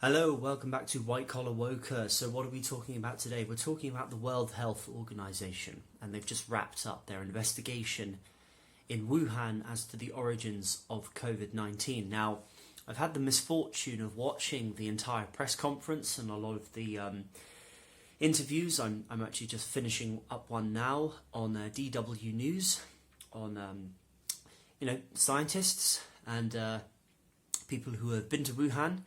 Hello, welcome back to White Collar Woker. So what are we talking about today? We're talking about the World Health Organization, and they've just wrapped up their investigation in Wuhan as to the origins of COVID-19. Now, I've had the misfortune of watching the entire press conference and a lot of the interviews. I'm actually just finishing up one now on DW News on scientists and people who have been to Wuhan.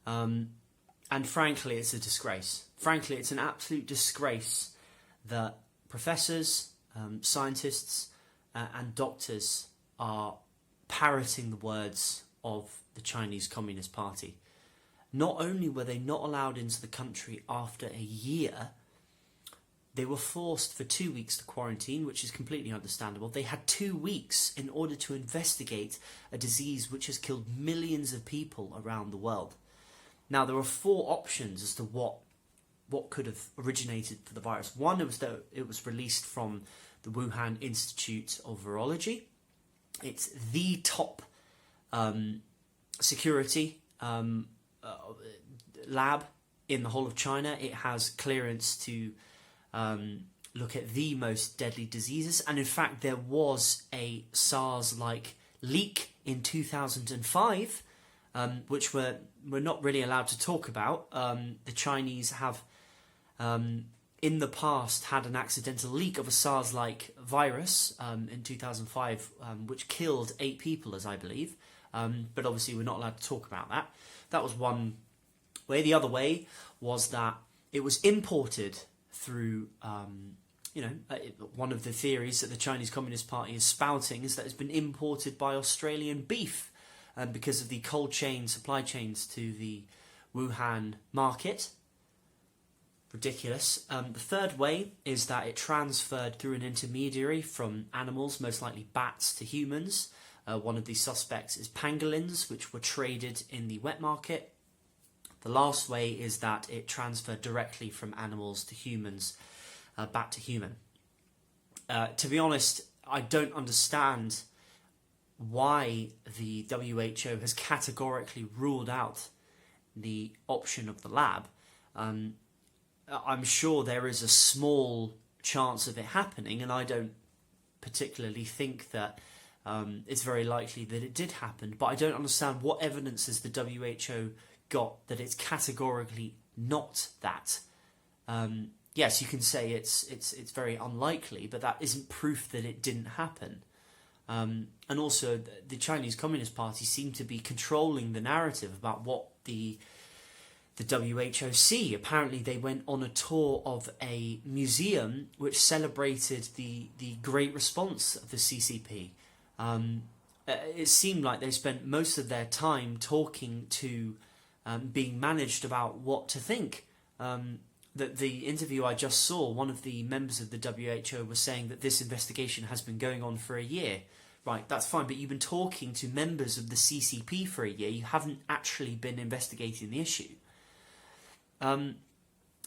And frankly, it's a disgrace. Frankly, it's an absolute disgrace that professors, scientists, and doctors are parroting the words of the Chinese Communist Party. Not only were they not allowed into the country after a year, they were forced for 2 weeks to quarantine, which is completely understandable. They had 2 weeks in order to investigate a disease which has killed millions of people around the world. Now, there are four options as to what could have originated for the virus. One was that it was released from the Wuhan Institute of Virology. It's the top security lab in the whole of China. It has clearance to look at the most deadly diseases. And in fact, there was a SARS-like leak in 2005, which we're not really allowed to talk about. The Chinese have, in the past, had an accidental leak of a SARS-like virus in 2005, which killed 8 people, as I believe. But obviously, we're not allowed to talk about that. That was one way. The other way was that it was imported through, one of the theories that the Chinese Communist Party is spouting is that it's been imported by Australian beef. Because of the cold chain supply chains to the Wuhan market. Ridiculous. The third way is that it transferred through an intermediary from animals, most likely bats, to humans. One of the suspects is pangolins, which were traded in the wet market. The last way is that it transferred directly from animals to humans, bat to human. To be honest, I don't understand why the WHO has categorically ruled out the option of the lab. I'm sure there is a small chance of it happening, and I don't particularly think that it's very likely that it did happen, but I don't understand what evidence has the WHO got that it's categorically not that. Yes, you can say it's very unlikely, but that isn't proof that it didn't happen. And also, the Chinese Communist Party seem to be controlling the narrative about what the WHO see. Apparently, they went on a tour of a museum which celebrated the great response of the CCP. It seemed like they spent most of their time talking to being managed about what to think. The interview I just saw, one of the members of the WHO was saying that this investigation has been going on for a year. Right, that's fine, but you've been talking to members of the CCP for a year. You haven't actually been investigating the issue.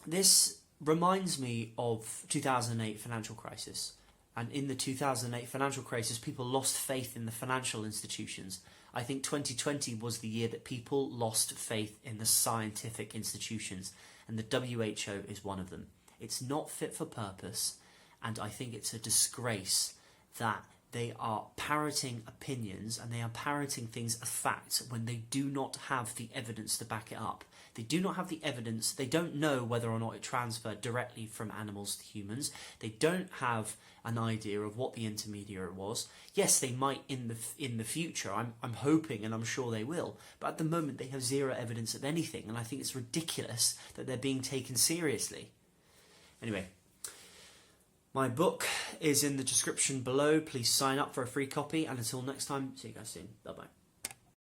This reminds me of 2008 financial crisis. And in the 2008 financial crisis, people lost faith in the financial institutions. I think 2020 was the year that people lost faith in the scientific institutions. And the WHO is one of them. It's not fit for purpose, and I think it's a disgrace that they are parroting opinions and they are parroting things as facts when they do not have the evidence to back it up. They do not have the evidence. They don't know whether or not it transferred directly from animals to humans. They don't have an idea of what the intermediary was. Yes, they might in the future. I'm hoping and I'm sure they will. But at the moment, they have zero evidence of anything, and I think it's ridiculous that they're being taken seriously. Anyway, my book is in the description below. Please sign up for a free copy, and until next time, see you guys soon. Bye-bye.